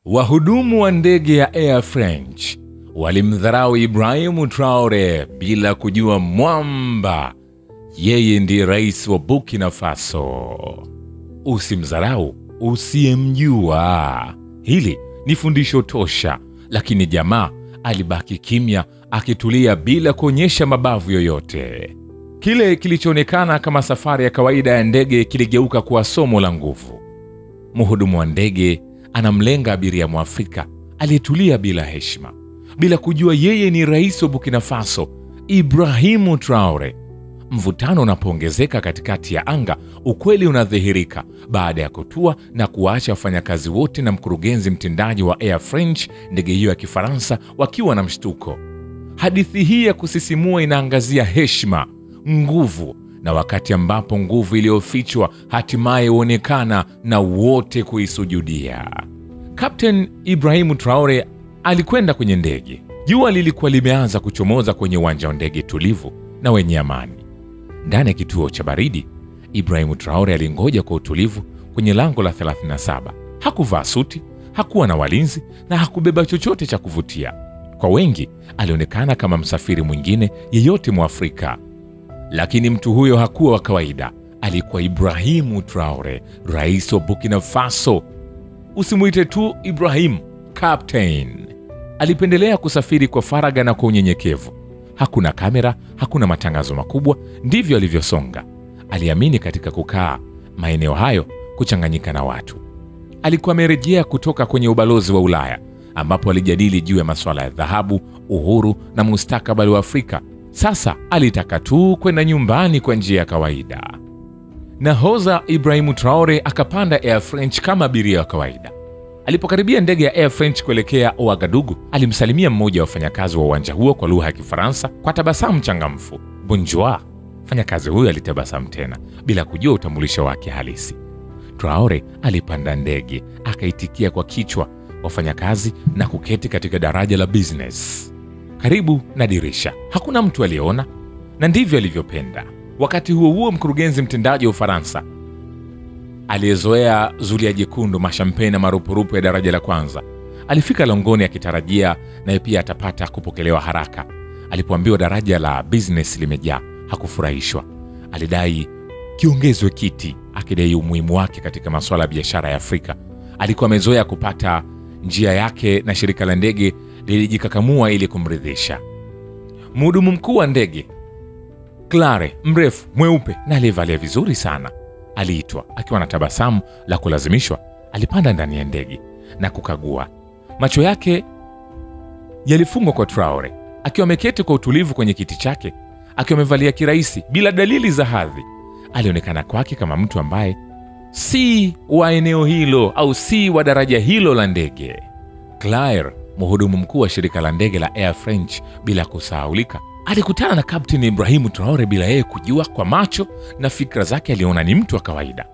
Wahudumu wa ndege ya Air France walimdharau Ibrahim Traore bila kujua mwamba yeye ndiye rais wa Burkina Faso. Usimdharau usiyemjua. Hili ni fundisho tosha, lakini jamaa alibaki kimya akitulia bila kuonyesha mabavu yoyote. Kile kilichoonekana kama safari ya kawaida ya ndege kiligeuka kuwa somo la nguvu. Mhudumu wa ndege anamlenga abiria Mwafrika aliyetulia bila heshima, bila kujua yeye ni rais wa Burkina Faso, Ibrahim Traore. Mvutano unapoongezeka katikati ya anga, ukweli unadhihirika baada ya kutua na kuacha wafanyakazi wote na mkurugenzi mtendaji wa Air France, ndege hiyo ya Kifaransa, wakiwa na mshtuko. Hadithi hii ya kusisimua inaangazia heshima, nguvu, na wakati ambapo nguvu iliyofichwa hatimaye huonekana na wote kuisujudia. Captain Ibrahim Traore alikwenda kwenye ndege. Jua lilikuwa limeanza kuchomoza kwenye uwanja wa ndege tulivu na wenye amani. Ndani ya kituo cha baridi, Ibrahim Traore alingoja kwa utulivu kwenye lango la 37. Hakuvaa suti, hakuwa na walinzi na hakubeba chochote cha kuvutia. Kwa wengi, alionekana kama msafiri mwingine yeyote Mwafrika. Lakini mtu huyo hakuwa wa kawaida. Alikuwa Ibrahim Traore, rais wa Burkina Faso. Usimuite tu Ibrahim, Captain. Alipendelea kusafiri kwa faragha na kwa unyenyekevu. Hakuna kamera, hakuna matangazo makubwa, ndivyo alivyosonga. Aliamini katika kukaa maeneo hayo, kuchanganyika na watu. Alikuwa amerejea kutoka kwenye ubalozi wa Ulaya, ambapo alijadili juu ya masuala ya dhahabu, uhuru na mustakabali wa Afrika. Sasa alitaka tu kwenda nyumbani kwa njia ya kawaida. Nahodha Ibrahim Traore akapanda Air France kama abiria wa kawaida. Alipokaribia ndege ya Air France kuelekea Ouagadougou, alimsalimia mmoja wa wafanyakazi wa uwanja huo kwa lugha ya Kifaransa kwa tabasamu changamfu. Bonjour. Mfanyakazi huyo alitabasamu tena bila kujua utambulisho wake halisi. Traore alipanda ndege, akaitikia kwa kichwa wafanyakazi na kuketi katika daraja la business karibu na dirisha. Hakuna mtu aliona, na ndivyo alivyopenda. Wakati huo huo, mkurugenzi mtendaji wa Ufaransa aliyezoea zulia jekundu, mashampeni na marupurupu ya daraja la kwanza alifika langoni akitarajia naye pia atapata kupokelewa haraka. Alipoambiwa daraja la business limejaa, hakufurahishwa. Alidai kiongezwe kiti, akidai umuhimu wake katika masuala ya biashara ya Afrika. Alikuwa amezoea kupata njia yake na shirika la ndege lilijikakamua ili kumridhisha. Mhudumu mkuu wa ndege, Claire, mrefu, mweupe na aliyevalia vizuri sana, aliitwa. Akiwa na tabasamu la kulazimishwa, alipanda ndani ya ndege na kukagua. Macho yake yalifungwa kwa Traore, akiwa ameketi kwa utulivu kwenye kiti chake, akiwa amevalia kiraisi bila dalili za hadhi. Alionekana kwake kama mtu ambaye si wa eneo hilo au si wa daraja hilo la ndege. Claire, mhudumu mkuu wa shirika la ndege la Air France, bila kusahaulika, alikutana na Captain Ibrahim Traore bila yeye kujua. Kwa macho na fikra zake aliona ni mtu wa kawaida.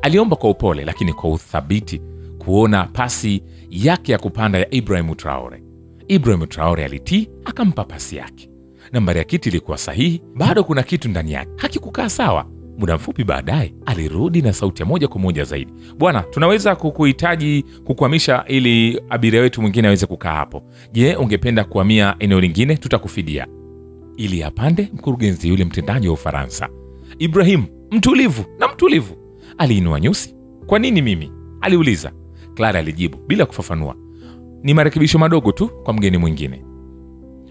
Aliomba kwa upole lakini kwa uthabiti kuona pasi yake ya kupanda ya Ibrahim Traore. Ibrahim Traore alitii, akampa pasi yake. Nambari ya kiti ilikuwa sahihi, bado kuna kitu ndani yake hakikukaa sawa. Muda mfupi baadaye alirudi na sauti ya moja kwa moja zaidi. Bwana, tunaweza kukuhitaji kukuhamisha ili abiria wetu mwingine aweze kukaa hapo. Je, ungependa kuhamia eneo lingine? Tutakufidia. Ili apande, mkurugenzi yule mtendaji wa Ufaransa. Ibrahim, mtulivu, aliinua nyusi. Kwa nini mimi? Aliuliza. Clara alijibu bila kufafanua. Ni marekebisho madogo tu kwa mgeni mwingine.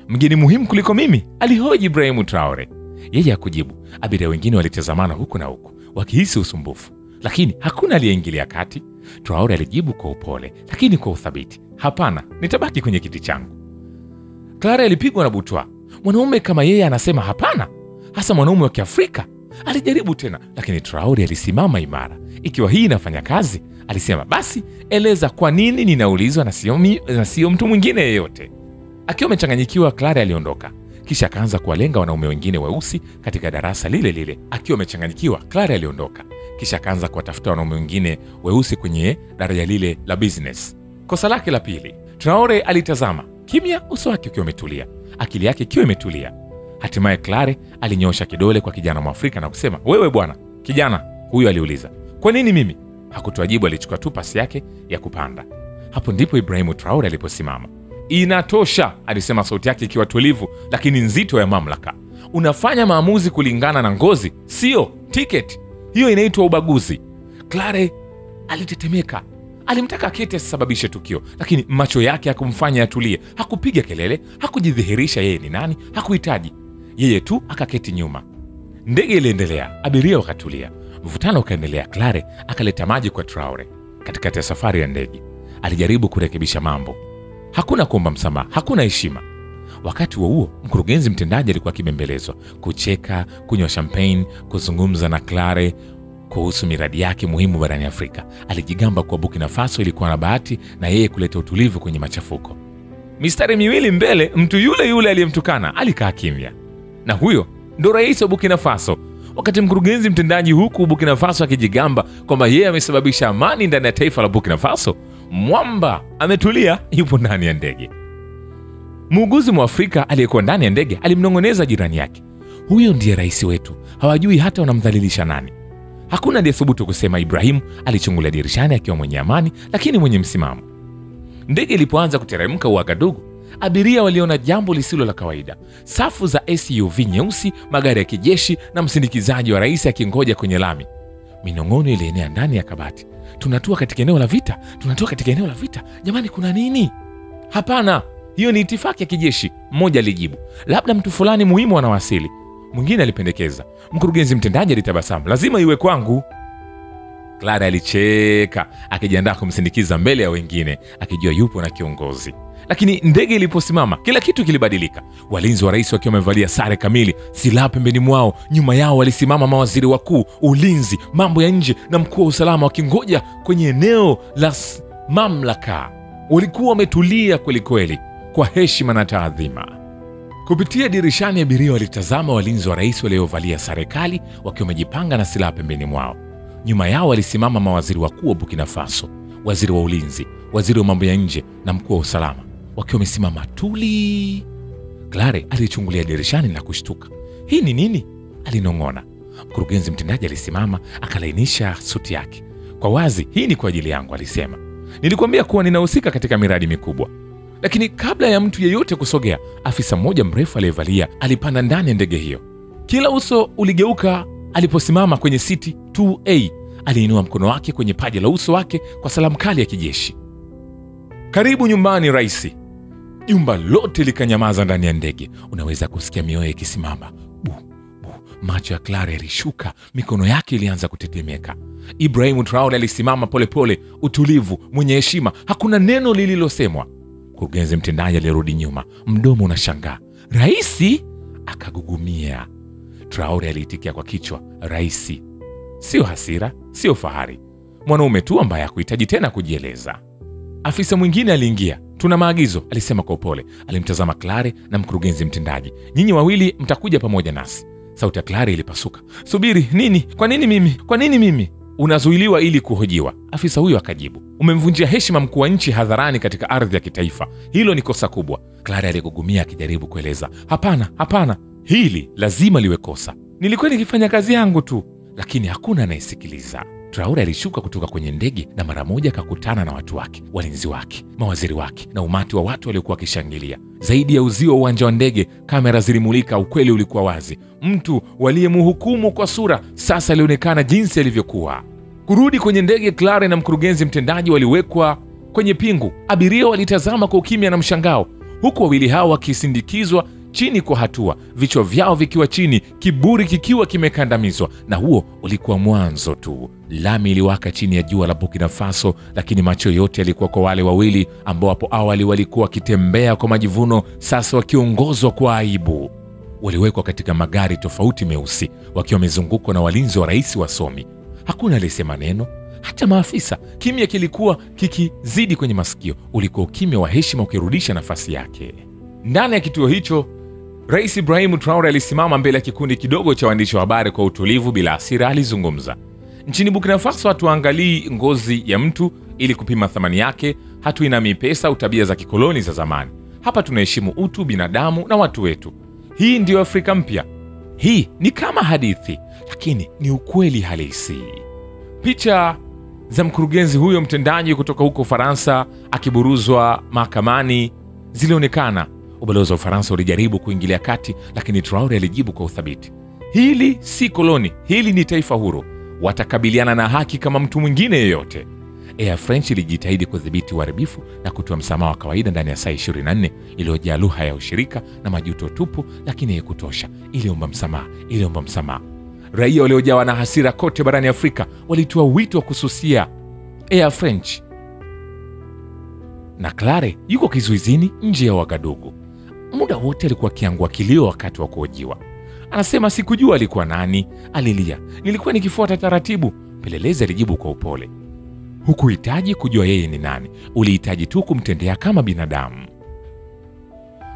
Mgeni muhimu kuliko mimi? Alihoji Ibrahim Traore. Yeye hakujibu. Abiria wengine walitazamana huku na huku wakihisi usumbufu, lakini hakuna aliyeingilia kati. Traore alijibu kwa upole lakini kwa uthabiti. Hapana, nitabaki kwenye kiti changu. Clara alipigwa na butwa. Mwanaume kama yeye anasema hapana, hasa mwanaume wa Kiafrika? Alijaribu tena, lakini Traore alisimama imara. Ikiwa hii inafanya kazi, alisema, basi eleza kwa nini ninaulizwa na sio mtu mwingine yeyote. Akiwa amechanganyikiwa, Clara aliondoka. Kisha akaanza kuwalenga wanaume wengine weusi katika darasa lile lile. Akiwa amechanganyikiwa, Clara aliondoka. Kisha akaanza kuwatafuta wanaume wengine weusi kwenye daraja lile la business. Kosa lake la pili, Traore alitazama kimya, uso wake ukiwa umetulia, akili yake ikiwa imetulia. Hatimaye Clara alinyosha kidole kwa kijana Mwafrika na kusema, wewe bwana. Kijana huyo aliuliza, kwa nini mimi? Hakutoa jibu, alichukua tu pasi yake ya kupanda. Hapo ndipo Ibrahim Traore aliposimama. "Inatosha," alisema, sauti yake ikiwa tulivu lakini nzito ya mamlaka. "Unafanya maamuzi kulingana na ngozi, sio tiketi. Hiyo inaitwa ubaguzi." Clare alitetemeka. Alimtaka aketi asisababishe tukio, lakini macho yake hakumfanya atulie. Hakupiga kelele, hakujidhihirisha yeye ni nani, hakuhitaji. Yeye tu akaketi nyuma. Ndege iliendelea, abiria wakatulia. Mvutano ukaendelea. Clare akaleta maji kwa Traore. Katikati ya safari ya ndege alijaribu kurekebisha mambo. Hakuna kuomba msamaha, hakuna heshima. Wakati huo mkurugenzi mtendaji alikuwa akibembelezwa, kucheka, kunywa champagne, kuzungumza na Clare kuhusu miradi yake muhimu barani Afrika. Alijigamba kwa Burkina Faso ilikuwa na bahati na yeye kuleta utulivu kwenye machafuko. Mistari miwili mbele, mtu yule yule aliyemtukana alikaa kimya. Na huyo ndo rais wa Burkina Faso. Wakati mkurugenzi mtendaji huku Burkina Faso akijigamba kwamba yeye amesababisha amani ndani ya taifa la Burkina Faso, mwamba ametulia, yupo ndani ya ndege. Muuguzi Mwafrika aliyekuwa ndani ya ndege alimnong'oneza jirani yake, "Huyo ndiye rais wetu, hawajui hata wanamdhalilisha nani." Hakuna aliyethubutu kusema. Ibrahim alichungulia dirishani akiwa mwenye amani lakini mwenye msimamo. Ndege ilipoanza kuteremka Ouagadougou, abiria waliona jambo lisilo la kawaida. Safu za SUV nyeusi, magari ya kijeshi na msindikizaji wa rais akingoja kwenye lami. Minong'ono ilienea ndani ya kabati. "Tunatua katika eneo la vita, tunatua katika eneo la vita. Jamani, kuna nini?" "Hapana, hiyo ni itifaki ya kijeshi," mmoja alijibu. "Labda mtu fulani muhimu anawasili." Mwingine alipendekeza. Mkurugenzi mtendaji alitabasamu. "Lazima iwe kwangu." Clara alicheka akijiandaa kumsindikiza mbele ya wengine, akijua yupo na kiongozi. Lakini ndege iliposimama, kila kitu kilibadilika. Walinzi wa rais wakiwa wamevalia sare kamili, silaha pembeni mwao. Nyuma yao walisimama mawaziri wakuu, ulinzi, mambo ya nje na mkuu wa usalama, wakingoja kwenye eneo la mamlaka. Walikuwa wametulia kweli kweli, kwa heshima na taadhima. Kupitia dirishani, abiria walitazama walinzi wa rais waliovalia sare kali wakiwa wamejipanga na silaha pembeni mwao. Nyuma yao walisimama mawaziri wakuu wa Burkina Faso, waziri wa ulinzi, waziri wa mambo ya nje na mkuu wa usalama, wakiwa wamesimama tuli. Clare alichungulia dirishani na kushtuka. "Hii ni nini?" alinong'ona. Mkurugenzi mtendaji alisimama, akalainisha suti yake. "Kwa wazi, hii ni kwa ajili yangu," alisema. "Nilikwambia kuwa ninahusika katika miradi mikubwa." Lakini kabla ya mtu yeyote kusogea, afisa mmoja mrefu aliyevalia alipanda ndani ya ndege hiyo. Kila uso uligeuka aliposimama kwenye siti 2A. Aliinua mkono wake kwenye paji la uso wake kwa salamu kali ya kijeshi. "Karibu nyumbani, rais." Jumba lote likanyamaza ndani ya ndege. Unaweza kusikia mioyo ikisimama. Bu, bu. Macho ya Clare yalishuka, mikono yake ilianza kutetemeka. Ibrahim Traore alisimama polepole, utulivu, mwenye heshima. Hakuna neno lililosemwa. Mkurugenzi mtendaji alirudi nyuma, mdomo unashangaa. "Raisi?" akagugumia. Traore aliitikia kwa kichwa, "Raisi." Sio hasira, sio fahari. Mwanaume tu ambaye hakuhitaji tena kujieleza. Afisa mwingine aliingia. "Tuna maagizo," alisema kwa upole. Alimtazama Clare na mkurugenzi mtendaji. "Nyinyi wawili mtakuja pamoja nasi." Sauti ya Clare ilipasuka. "Subiri, nini? Kwa nini mimi? Kwa nini mimi?" "Unazuiliwa ili kuhojiwa," afisa huyo akajibu. "Umemvunjia heshima mkuu wa nchi hadharani katika ardhi ya kitaifa. Hilo ni kosa kubwa." Clare aligugumia akijaribu kueleza. Hapana, hili lazima liwe kosa. Nilikuwa nikifanya kazi yangu tu." Lakini hakuna anayesikiliza. Traore alishuka kutoka kwenye ndege na mara moja akakutana na watu wake, walinzi wake, mawaziri wake na umati wa watu waliokuwa wakishangilia. Zaidi ya uzio wa uwanja wa ndege, kamera zilimulika. Ukweli ulikuwa wazi. Mtu waliyemhukumu kwa sura sasa alionekana jinsi alivyokuwa. Kurudi kwenye ndege, Clare na mkurugenzi mtendaji waliwekwa kwenye pingu. Abiria walitazama kwa ukimya na mshangao, huku wawili hao wakisindikizwa chini kwa hatua, vichwa vyao vikiwa chini, kiburi kikiwa kimekandamizwa. Na huo ulikuwa mwanzo tu. Lami iliwaka chini ya jua la Burkina Faso, lakini macho yote yalikuwa kwa wale wawili ambao hapo awali walikuwa wakitembea kwa majivuno, sasa wakiongozwa kwa aibu. Waliwekwa katika magari tofauti meusi, wakiwa wamezungukwa na walinzi wa rais wasomi. Hakuna aliyesema neno, hata maafisa. Kimya kilikuwa kikizidi kwenye masikio. Ulikuwa ukimya wa heshima ukirudisha nafasi yake. Ndani ya kituo hicho, Rais Ibrahim Traore alisimama mbele ya kikundi kidogo cha waandishi wa habari kwa utulivu, bila hasira. Alizungumza. "Nchini Burkina Faso hatuangalii ngozi ya mtu ili kupima thamani yake, hatuinami pesa au tabia za kikoloni za zamani. Hapa tunaheshimu utu, binadamu na watu wetu. Hii ndiyo Afrika mpya. Hii ni kama hadithi, lakini ni ukweli halisi." Picha za mkurugenzi huyo mtendaji kutoka huko Ufaransa akiburuzwa mahakamani zilionekana. Ubalozi wa Ufaransa ulijaribu kuingilia kati, lakini Traore alijibu kwa uthabiti, hili si koloni, hili ni taifa huru, watakabiliana na haki kama mtu mwingine yeyote. Air France ilijitahidi kudhibiti uharibifu na kutoa msamaha wa kawaida ndani ya saa 24 iliyojaa lugha ya ushirika na majuto tupu, lakini haikutosha. Iliomba msamaha. Raia waliojawa na hasira kote barani Afrika walitoa wito wa kususia Air France. Na Clare yuko kizuizini nje ya Wagadugu. Muda wote alikuwa akiangua kilio wakati wa kuhojiwa. Anasema, sikujua alikuwa nani, alilia, nilikuwa nikifuata taratibu. Pelelezi alijibu kwa upole, hukuhitaji kujua yeye ni nani, ulihitaji tu kumtendea kama binadamu.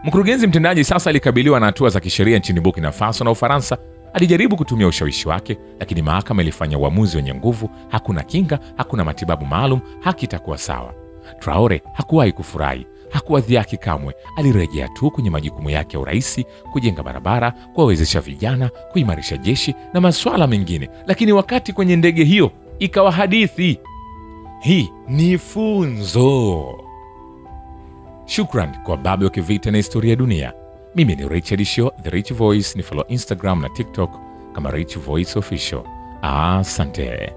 Mkurugenzi mtendaji sasa alikabiliwa na hatua za kisheria nchini Burkina Faso na Ufaransa. Alijaribu kutumia ushawishi wake, lakini mahakama ilifanya uamuzi wenye nguvu. Hakuna kinga, hakuna matibabu maalum, haki itakuwa sawa. Traore hakuwahi kufurahi, hakuwadhiaki kamwe. Alirejea tu kwenye majukumu yake ya uraisi, kujenga barabara, kuwawezesha vijana, kuimarisha jeshi na masuala mengine. Lakini wakati kwenye ndege hiyo ikawa hadithi. Hii ni funzo. Shukran kwa Babu wa Kivita na Historia ya Dunia. Mimi ni Richard Shaw, The Rich Voice. Ni follow Instagram na TikTok kama Rich Voice Official. Asante.